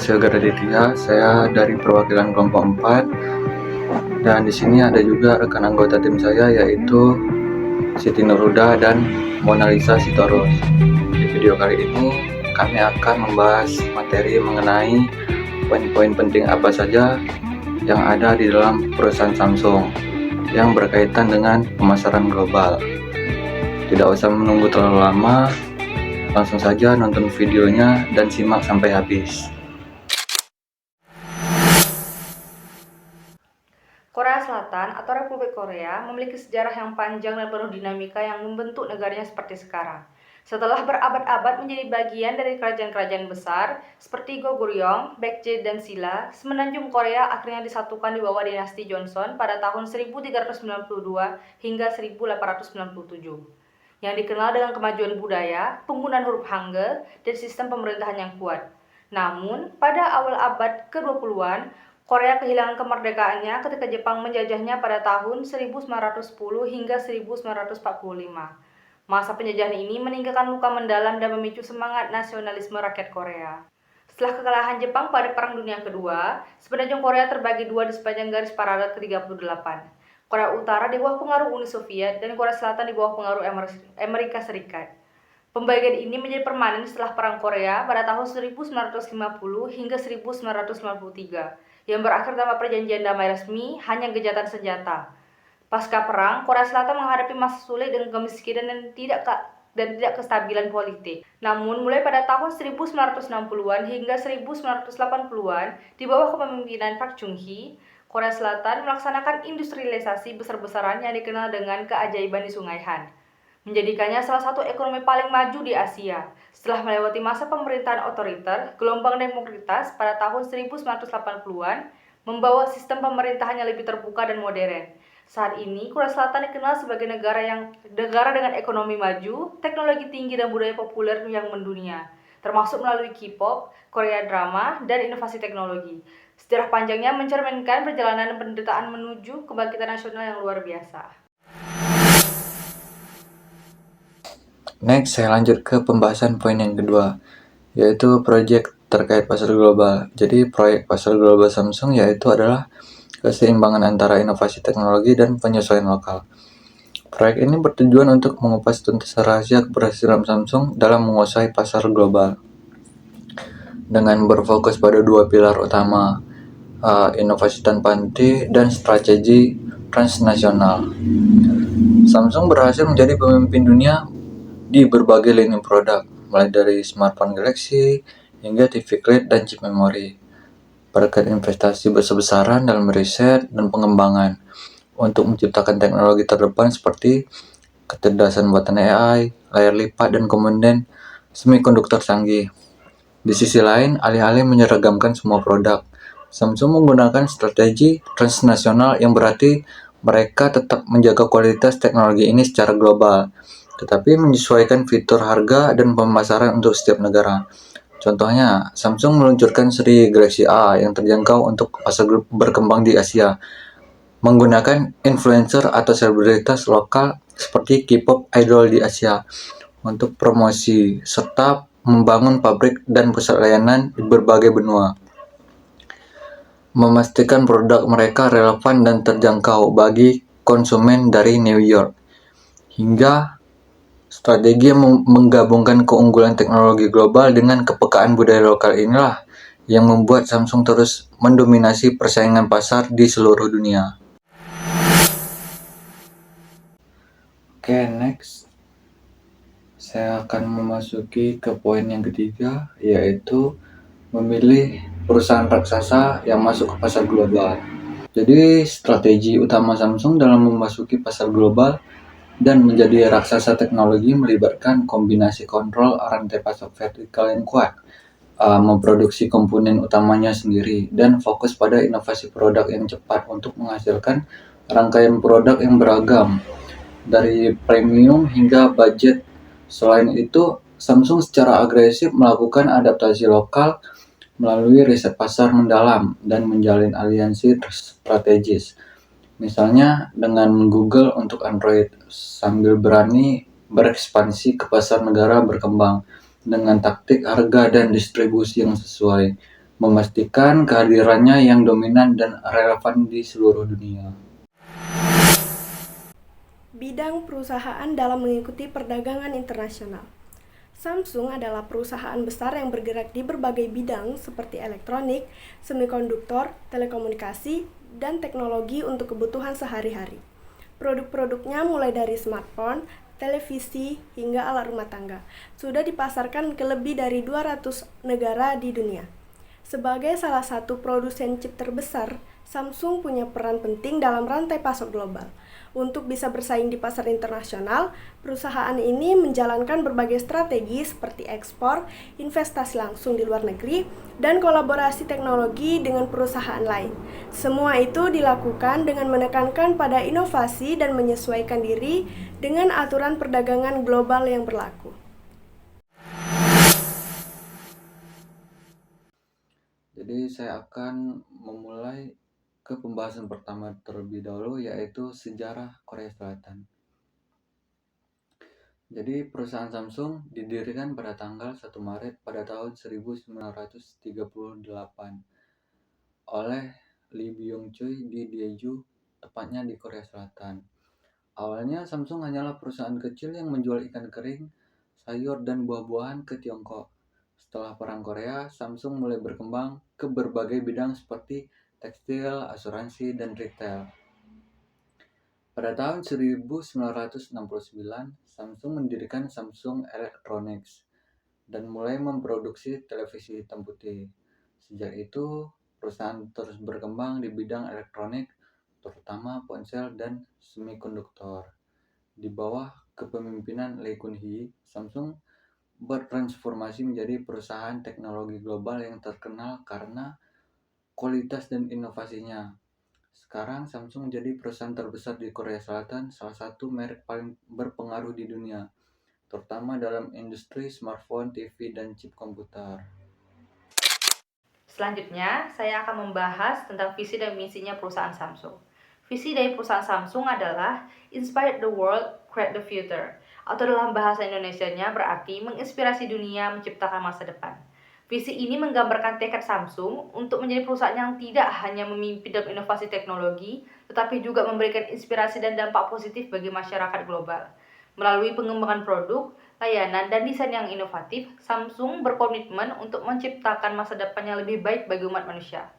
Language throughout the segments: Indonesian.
Silgar Aditya, saya dari perwakilan kelompok 4 dan di sini ada juga rekan anggota tim saya yaitu Siti Nurhuda dan Mona Lisa Sitorus. Di video kali ini kami akan membahas materi mengenai poin-poin penting apa saja yang ada di dalam perusahaan Samsung yang berkaitan dengan pemasaran global. Tidak usah menunggu terlalu lama, langsung saja nonton videonya dan simak sampai habis. Korea Selatan atau Republik Korea memiliki sejarah yang panjang dan penuh dinamika yang membentuk negaranya seperti sekarang. Setelah berabad-abad menjadi bagian dari kerajaan-kerajaan besar seperti Goguryeo, Baekje, dan Silla, semenanjung Korea akhirnya disatukan di bawah dinasti Joseon pada tahun 1392 hingga 1897. Yang dikenal dengan kemajuan budaya, penggunaan huruf Hangul, dan sistem pemerintahan yang kuat. Namun, pada awal abad ke-20-an, Korea kehilangan kemerdekaannya ketika Jepang menjajahnya pada tahun 1910 hingga 1945. Masa penjajahan ini meninggalkan luka mendalam dan memicu semangat nasionalisme rakyat Korea. Setelah kekalahan Jepang pada Perang Dunia Kedua, semenanjung Korea terbagi dua di sepanjang garis paralel ke-38. Korea Utara di bawah pengaruh Uni Soviet dan Korea Selatan di bawah pengaruh Amerika Serikat. Pembagian ini menjadi permanen setelah Perang Korea pada tahun 1950 hingga 1953. Yang berakhir tanpa perjanjian damai resmi, hanya gencatan senjata. Pasca perang, Korea Selatan menghadapi masa sulit dengan kemiskinan dan tidak kestabilan politik. Namun, mulai pada tahun 1960-an hingga 1980-an, di bawah kepemimpinan Park Chung-hee, Korea Selatan melaksanakan industrialisasi besar-besaran yang dikenal dengan keajaiban di Sungai Han, menjadikannya salah satu ekonomi paling maju di Asia. Setelah melewati masa pemerintahan otoriter, gelombang demokratis pada tahun 1980-an membawa sistem pemerintahan yang lebih terbuka dan modern. Saat ini, Korea Selatan dikenal sebagai negara dengan ekonomi maju, teknologi tinggi dan budaya populer yang mendunia, termasuk melalui K-pop, Korea drama, dan inovasi teknologi. Sejarah panjangnya mencerminkan perjalanan penderitaan menuju kebangkitan nasional yang luar biasa. Next, saya lanjut ke pembahasan poin yang kedua, yaitu proyek terkait pasar global. Jadi, proyek pasar global Samsung yaitu adalah keseimbangan antara inovasi teknologi dan penyesuaian lokal. Proyek ini bertujuan untuk mengupas tuntas rahasia keberhasilan Samsung dalam menguasai pasar global. Dengan berfokus pada dua pilar utama, inovasi tanpa henti dan strategi transnasional. Samsung berhasil menjadi pemimpin dunia di berbagai lini produk, mulai dari smartphone Galaxy hingga TV QLED dan chip memori. Berkat investasi besar-besaran dalam riset dan pengembangan untuk menciptakan teknologi terdepan seperti kecerdasan buatan AI, layar lipat, dan komponen semikonduktor canggih. Di sisi lain, alih-alih menyeragamkan semua produk, Samsung menggunakan strategi transnasional yang berarti mereka tetap menjaga kualitas teknologi ini secara global, tetapi menyesuaikan fitur, harga, dan pemasaran untuk setiap negara. Contohnya, Samsung meluncurkan seri Galaxy A yang terjangkau untuk pasar berkembang di Asia, menggunakan influencer atau selebritas lokal seperti K-pop idol di Asia untuk promosi, serta membangun pabrik dan pusat layanan di berbagai benua. Memastikan produk mereka relevan dan terjangkau bagi konsumen dari New York, hingga strategi menggabungkan keunggulan teknologi global dengan kepekaan budaya lokal inilah yang membuat Samsung terus mendominasi persaingan pasar di seluruh dunia. Oke, next. Saya akan memasuki ke poin yang ketiga, yaitu memilih perusahaan raksasa yang masuk ke pasar global. Jadi, strategi utama Samsung dalam memasuki pasar global dan menjadi raksasa teknologi melibatkan kombinasi kontrol rantai pasok vertikal yang kuat, memproduksi komponen utamanya sendiri, dan fokus pada inovasi produk yang cepat untuk menghasilkan rangkaian produk yang beragam, dari premium hingga budget. Selain itu, Samsung secara agresif melakukan adaptasi lokal melalui riset pasar mendalam dan menjalin aliansi strategis. Misalnya dengan Google untuk Android, sambil berani berekspansi ke pasar negara berkembang dengan taktik harga dan distribusi yang sesuai, memastikan kehadirannya yang dominan dan relevan di seluruh dunia. Bidang perusahaan dalam mengikuti perdagangan internasional. Samsung adalah perusahaan besar yang bergerak di berbagai bidang seperti elektronik, semikonduktor, telekomunikasi, dan teknologi untuk kebutuhan sehari-hari. Produk-produknya mulai dari smartphone, televisi, hingga alat rumah tangga, sudah dipasarkan ke lebih dari 200 negara di dunia. Sebagai salah satu produsen chip terbesar, Samsung punya peran penting dalam rantai pasok global. Untuk bisa bersaing di pasar internasional, perusahaan ini menjalankan berbagai strategi seperti ekspor, investasi langsung di luar negeri, dan kolaborasi teknologi dengan perusahaan lain. Semua itu dilakukan dengan menekankan pada inovasi dan menyesuaikan diri dengan aturan perdagangan global yang berlaku. Jadi saya akan memulai ke pembahasan pertama terlebih dahulu, yaitu sejarah Korea Selatan. Jadi perusahaan Samsung didirikan pada tanggal 1 Maret pada tahun 1938 oleh Lee Byung-chul di Daegu, tepatnya di Korea Selatan. Awalnya Samsung hanyalah perusahaan kecil yang menjual ikan kering, sayur, dan buah-buahan ke Tiongkok. Setelah Perang Korea, Samsung mulai berkembang ke berbagai bidang seperti tekstil, asuransi, dan retail. Pada tahun 1969, Samsung mendirikan Samsung Electronics dan mulai memproduksi televisi hitam putih. Sejak itu, perusahaan terus berkembang di bidang elektronik, terutama ponsel dan semikonduktor. Di bawah kepemimpinan Lee Kun-hee, Samsung bertransformasi menjadi perusahaan teknologi global yang terkenal karena kualitas dan inovasinya. Sekarang Samsung menjadi perusahaan terbesar di Korea Selatan, salah satu merek paling berpengaruh di dunia, terutama dalam industri smartphone, TV, dan chip komputer. Selanjutnya, saya akan membahas tentang visi dan misinya perusahaan Samsung. Visi dari perusahaan Samsung adalah Inspire the World, Create the Future, atau dalam bahasa Indonesianya berarti menginspirasi dunia menciptakan masa depan. Visi ini menggambarkan tekad Samsung untuk menjadi perusahaan yang tidak hanya memimpin dalam inovasi teknologi, tetapi juga memberikan inspirasi dan dampak positif bagi masyarakat global. Melalui pengembangan produk, layanan, dan desain yang inovatif, Samsung berkomitmen untuk menciptakan masa depan yang lebih baik bagi umat manusia.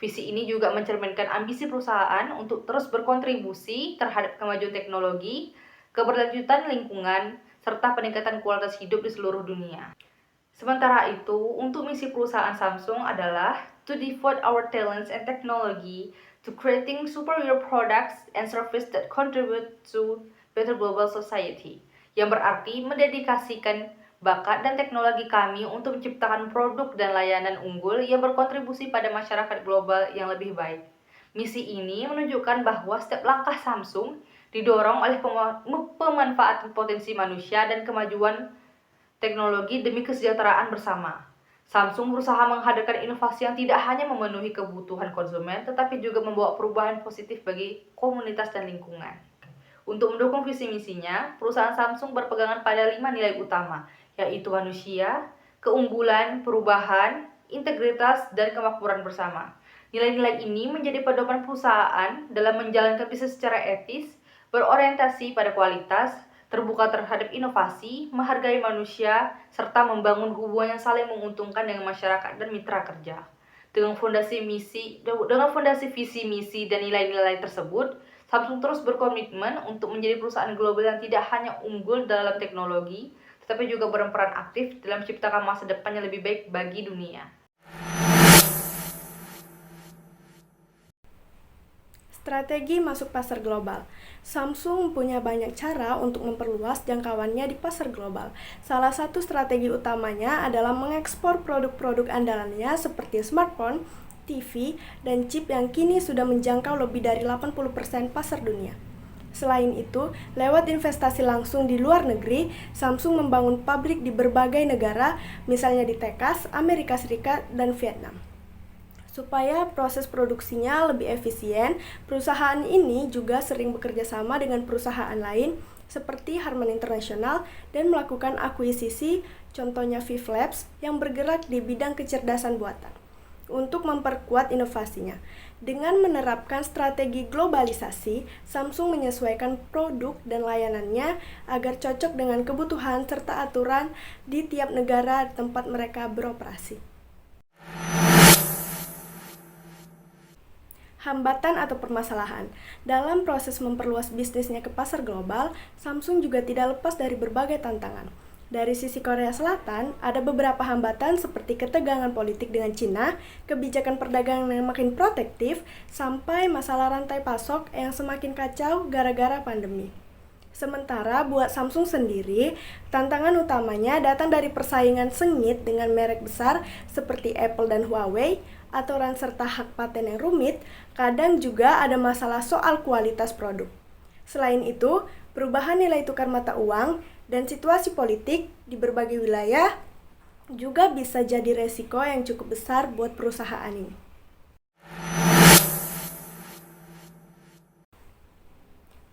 Visi ini juga mencerminkan ambisi perusahaan untuk terus berkontribusi terhadap kemajuan teknologi, keberlanjutan lingkungan, serta peningkatan kualitas hidup di seluruh dunia. Sementara itu, untuk misi perusahaan Samsung adalah to devote our talents and technology to creating superior products and services that contribute to better global society, yang berarti mendedikasikan bakat dan teknologi kami untuk menciptakan produk dan layanan unggul yang berkontribusi pada masyarakat global yang lebih baik. Misi ini menunjukkan bahwa setiap langkah Samsung didorong oleh pemanfaatan potensi manusia dan kemajuan teknologi demi kesejahteraan bersama. Samsung berusaha menghadirkan inovasi yang tidak hanya memenuhi kebutuhan konsumen, tetapi juga membawa perubahan positif bagi komunitas dan lingkungan. Untuk mendukung visi misinya, perusahaan Samsung berpegangan pada 5 nilai utama, yaitu manusia, keunggulan, perubahan, integritas, dan kemakmuran bersama. Nilai-nilai ini menjadi pedoman perusahaan dalam menjalankan bisnis secara etis, berorientasi pada kualitas, terbuka terhadap inovasi, menghargai manusia, serta membangun hubungan yang saling menguntungkan dengan masyarakat dan mitra kerja. Dengan fondasi visi misi dan nilai-nilai tersebut, Samsung terus berkomitmen untuk menjadi perusahaan global yang tidak hanya unggul dalam teknologi, tetapi juga berperan aktif dalam menciptakan masa depan yang lebih baik bagi dunia. Strategi masuk pasar global. Samsung punya banyak cara untuk memperluas jangkauannya di pasar global. Salah satu strategi utamanya adalah mengekspor produk-produk andalannya seperti smartphone, TV, dan chip yang kini sudah menjangkau lebih dari 80% pasar dunia. Selain itu, lewat investasi langsung di luar negeri, Samsung membangun pabrik di berbagai negara, misalnya di Texas, Amerika Serikat, dan Vietnam. Supaya proses produksinya lebih efisien, perusahaan ini juga sering bekerja sama dengan perusahaan lain seperti Harman International dan melakukan akuisisi, contohnya Viv Labs yang bergerak di bidang kecerdasan buatan. untuk memperkuat inovasinya. Dengan menerapkan strategi globalisasi, Samsung menyesuaikan produk dan layanannya agar cocok dengan kebutuhan serta aturan di tiap negara tempat mereka beroperasi. Hambatan atau permasalahan. Dalam proses memperluas bisnisnya ke pasar global, Samsung juga tidak lepas dari berbagai tantangan. Dari sisi Korea Selatan, ada beberapa hambatan seperti ketegangan politik dengan Cina, kebijakan perdagangan yang makin protektif, sampai masalah rantai pasok yang semakin kacau gara-gara pandemi. Sementara buat Samsung sendiri, tantangan utamanya datang dari persaingan sengit dengan merek besar seperti Apple dan Huawei, aturan serta hak paten yang rumit, kadang juga ada masalah soal kualitas produk. Selain itu, perubahan nilai tukar mata uang dan situasi politik di berbagai wilayah juga bisa jadi resiko yang cukup besar buat perusahaan ini.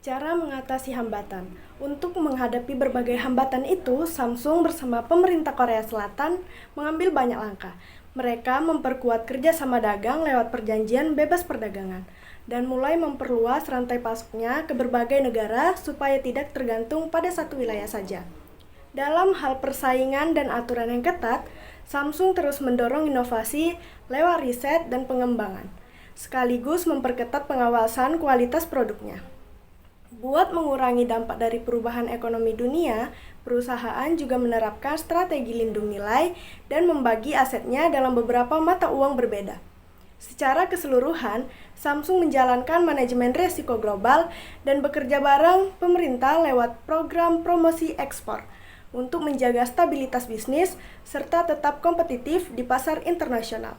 Cara mengatasi hambatan. Untuk menghadapi berbagai hambatan itu, Samsung bersama pemerintah Korea Selatan mengambil banyak langkah. Mereka memperkuat kerjasama dagang lewat perjanjian bebas perdagangan dan mulai memperluas rantai pasoknya ke berbagai negara supaya tidak tergantung pada satu wilayah saja. Dalam hal persaingan dan aturan yang ketat, Samsung terus mendorong inovasi lewat riset dan pengembangan, sekaligus memperketat pengawasan kualitas produknya. Buat mengurangi dampak dari perubahan ekonomi dunia, perusahaan juga menerapkan strategi lindung nilai dan membagi asetnya dalam beberapa mata uang berbeda. Secara keseluruhan, Samsung menjalankan manajemen risiko global dan bekerja bareng pemerintah lewat program promosi ekspor untuk menjaga stabilitas bisnis serta tetap kompetitif di pasar internasional.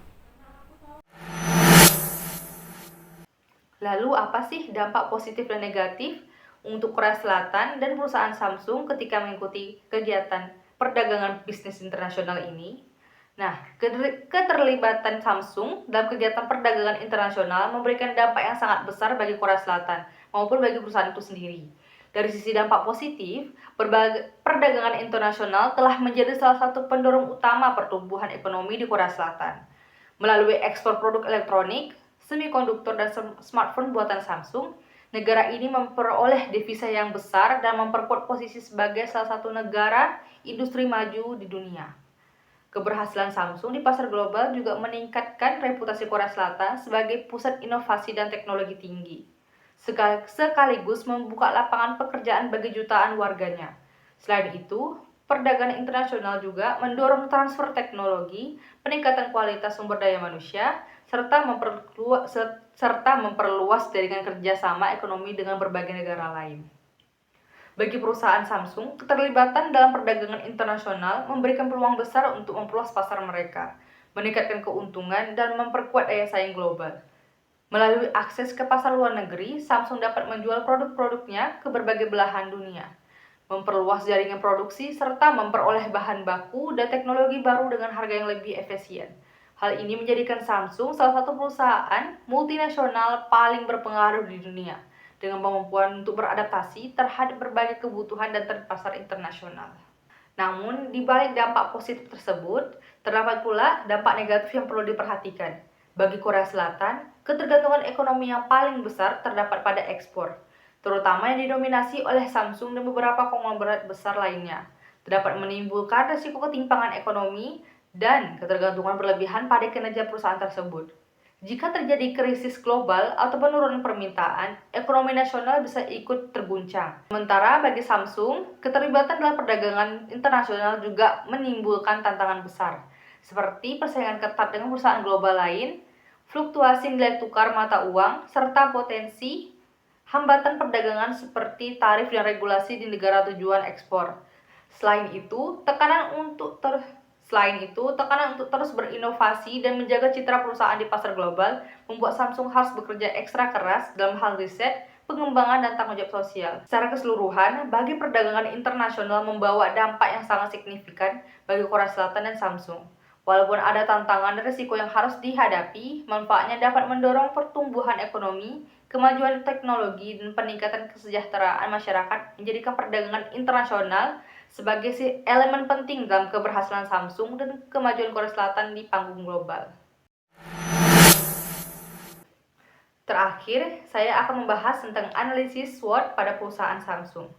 Lalu apa sih dampak positif dan negatif untuk Korea Selatan dan perusahaan Samsung ketika mengikuti kegiatan perdagangan bisnis internasional ini? Nah, keterlibatan Samsung dalam kegiatan perdagangan internasional memberikan dampak yang sangat besar bagi Korea Selatan maupun bagi perusahaan itu sendiri. Dari sisi dampak positif, perdagangan internasional telah menjadi salah satu pendorong utama pertumbuhan ekonomi di Korea Selatan. Melalui ekspor produk elektronik, semikonduktor dan smartphone buatan Samsung, negara ini memperoleh devisa yang besar dan memperkuat posisi sebagai salah satu negara industri maju di dunia. Keberhasilan Samsung di pasar global juga meningkatkan reputasi Korea Selatan sebagai pusat inovasi dan teknologi tinggi, sekaligus membuka lapangan pekerjaan bagi jutaan warganya. Selain itu, perdagangan internasional juga mendorong transfer teknologi, peningkatan kualitas sumber daya manusia, serta memperluas jaringan kerjasama ekonomi dengan berbagai negara lain. Bagi perusahaan Samsung, keterlibatan dalam perdagangan internasional memberikan peluang besar untuk memperluas pasar mereka, meningkatkan keuntungan, dan memperkuat daya saing global. Melalui akses ke pasar luar negeri, Samsung dapat menjual produk-produknya ke berbagai belahan dunia, memperluas jaringan produksi, serta memperoleh bahan baku dan teknologi baru dengan harga yang lebih efisien. Hal ini menjadikan Samsung salah satu perusahaan multinasional paling berpengaruh di dunia, dengan kemampuan untuk beradaptasi terhadap berbagai kebutuhan dan pasar internasional. Namun, di balik dampak positif tersebut, terdapat pula dampak negatif yang perlu diperhatikan. Bagi Korea Selatan, ketergantungan ekonomi yang paling besar terdapat pada ekspor, terutama yang didominasi oleh Samsung dan beberapa konglomerat besar lainnya. Terdapat menimbulkan risiko ketimpangan ekonomi dan ketergantungan berlebihan pada kinerja perusahaan tersebut. Jika terjadi krisis global atau penurunan permintaan, ekonomi nasional bisa ikut terguncang. Sementara bagi Samsung, keterlibatan dalam perdagangan internasional juga menimbulkan tantangan besar, seperti persaingan ketat dengan perusahaan global lain, fluktuasi nilai tukar mata uang, serta potensi hambatan perdagangan seperti tarif dan regulasi di negara tujuan ekspor. Selain itu, tekanan untuk terus berinovasi dan menjaga citra perusahaan di pasar global membuat Samsung harus bekerja ekstra keras dalam hal riset, pengembangan, dan tanggung jawab sosial. Secara keseluruhan, bagi perdagangan internasional membawa dampak yang sangat signifikan bagi Korea Selatan dan Samsung. Walaupun ada tantangan dan risiko yang harus dihadapi, manfaatnya dapat mendorong pertumbuhan ekonomi, kemajuan teknologi, dan peningkatan kesejahteraan masyarakat, menjadikan perdagangan internasional sebagai elemen penting dalam keberhasilan Samsung dan kemajuan Korea Selatan di panggung global. Terakhir, saya akan membahas tentang analisis SWOT pada perusahaan Samsung.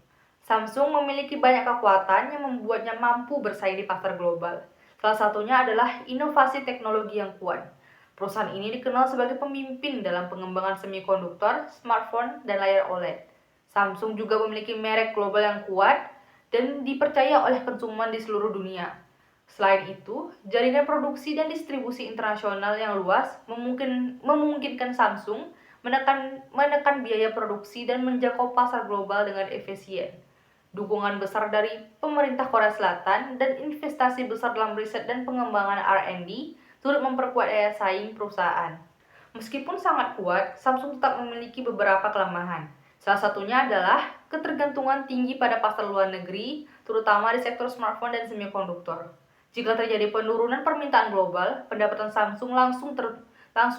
Samsung memiliki banyak kekuatan yang membuatnya mampu bersaing di pasar global. Salah satunya adalah inovasi teknologi yang kuat. Perusahaan ini dikenal sebagai pemimpin dalam pengembangan semikonduktor, smartphone, dan layar OLED. Samsung juga memiliki merek global yang kuat dan dipercaya oleh konsumen di seluruh dunia. Selain itu, jaringan produksi dan distribusi internasional yang luas memungkinkan Samsung menekan biaya produksi dan menjangkau pasar global dengan efisien. Dukungan besar dari pemerintah Korea Selatan dan investasi besar dalam riset dan pengembangan R&D turut memperkuat daya saing perusahaan. Meskipun sangat kuat, Samsung tetap memiliki beberapa kelemahan. Salah satunya adalah ketergantungan tinggi pada pasar luar negeri, terutama di sektor smartphone dan semikonduktor. Jika terjadi penurunan permintaan global, pendapatan Samsung langsung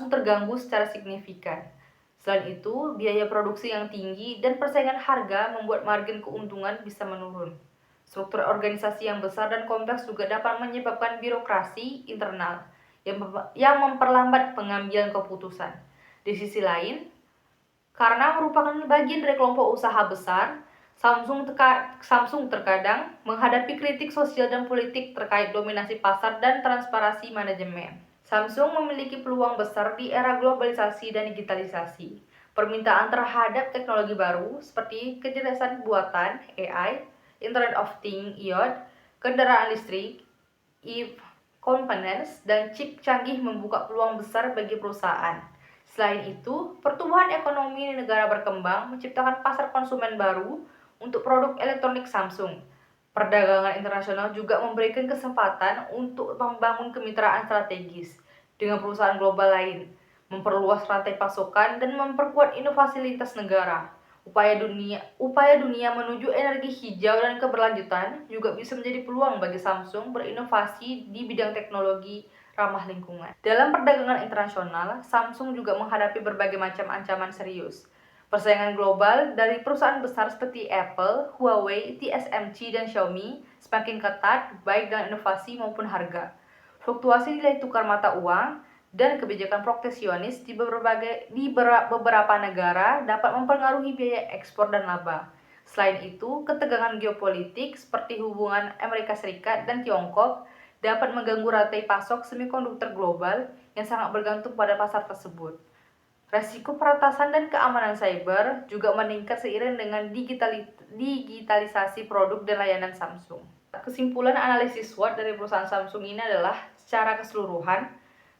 terganggu secara signifikan. Selain itu, biaya produksi yang tinggi dan persaingan harga membuat margin keuntungan bisa menurun. Struktur organisasi yang besar dan kompleks juga dapat menyebabkan birokrasi internal yang memperlambat pengambilan keputusan. Di sisi lain, karena merupakan bagian dari kelompok usaha besar, Samsung terkadang menghadapi kritik sosial dan politik terkait dominasi pasar dan transparansi manajemen. Samsung memiliki peluang besar di era globalisasi dan digitalisasi. Permintaan terhadap teknologi baru seperti kecerdasan buatan (AI), Internet of Things (IoT), kendaraan listrik (e-components), dan chip canggih membuka peluang besar bagi perusahaan. Selain itu, pertumbuhan ekonomi di negara berkembang menciptakan pasar konsumen baru untuk produk elektronik Samsung. Perdagangan internasional juga memberikan kesempatan untuk membangun kemitraan strategis dengan perusahaan global lain, memperluas rantai pasokan, dan memperkuat inovasi lintas negara. Upaya dunia menuju energi hijau dan keberlanjutan juga bisa menjadi peluang bagi Samsung berinovasi di bidang teknologi ramah lingkungan. Dalam perdagangan internasional, Samsung juga menghadapi berbagai macam ancaman serius. Persaingan global dari perusahaan besar seperti Apple, Huawei, TSMC, dan Xiaomi semakin ketat baik dalam inovasi maupun harga. Fluktuasi nilai tukar mata uang dan kebijakan proteksionis di beberapa negara dapat mempengaruhi biaya ekspor dan laba. Selain itu, ketegangan geopolitik seperti hubungan Amerika Serikat dan Tiongkok dapat mengganggu rantai pasok semikonduktor global yang sangat bergantung pada pasar tersebut. Resiko peretasan dan keamanan cyber juga meningkat seiring dengan digitalisasi produk dan layanan Samsung. Kesimpulan analisis SWOT dari perusahaan Samsung ini adalah, secara keseluruhan,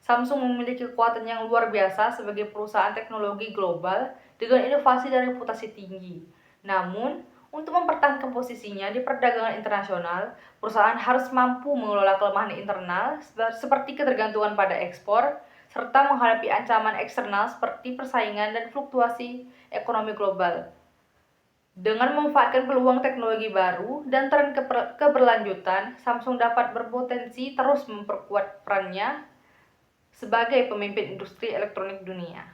Samsung memiliki kekuatan yang luar biasa sebagai perusahaan teknologi global dengan inovasi dan reputasi tinggi. Namun, untuk mempertahankan posisinya di perdagangan internasional, perusahaan harus mampu mengelola kelemahan internal seperti ketergantungan pada ekspor, serta menghadapi ancaman eksternal seperti persaingan dan fluktuasi ekonomi global. Dengan memanfaatkan peluang teknologi baru dan tren keberlanjutan, Samsung dapat berpotensi terus memperkuat perannya sebagai pemimpin industri elektronik dunia.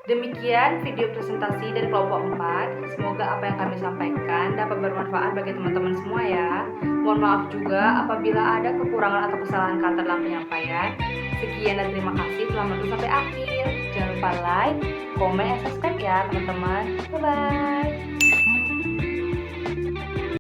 Demikian video presentasi dari kelompok 4. Semoga apa yang kami sampaikan dapat bermanfaat bagi teman-teman semua ya. Mohon maaf juga apabila ada kekurangan atau kesalahan kata dalam penyampaian. Sekian dan terima kasih telah menonton sampai akhir. Jangan lupa like, komen, dan subscribe ya teman-teman. Bye-bye.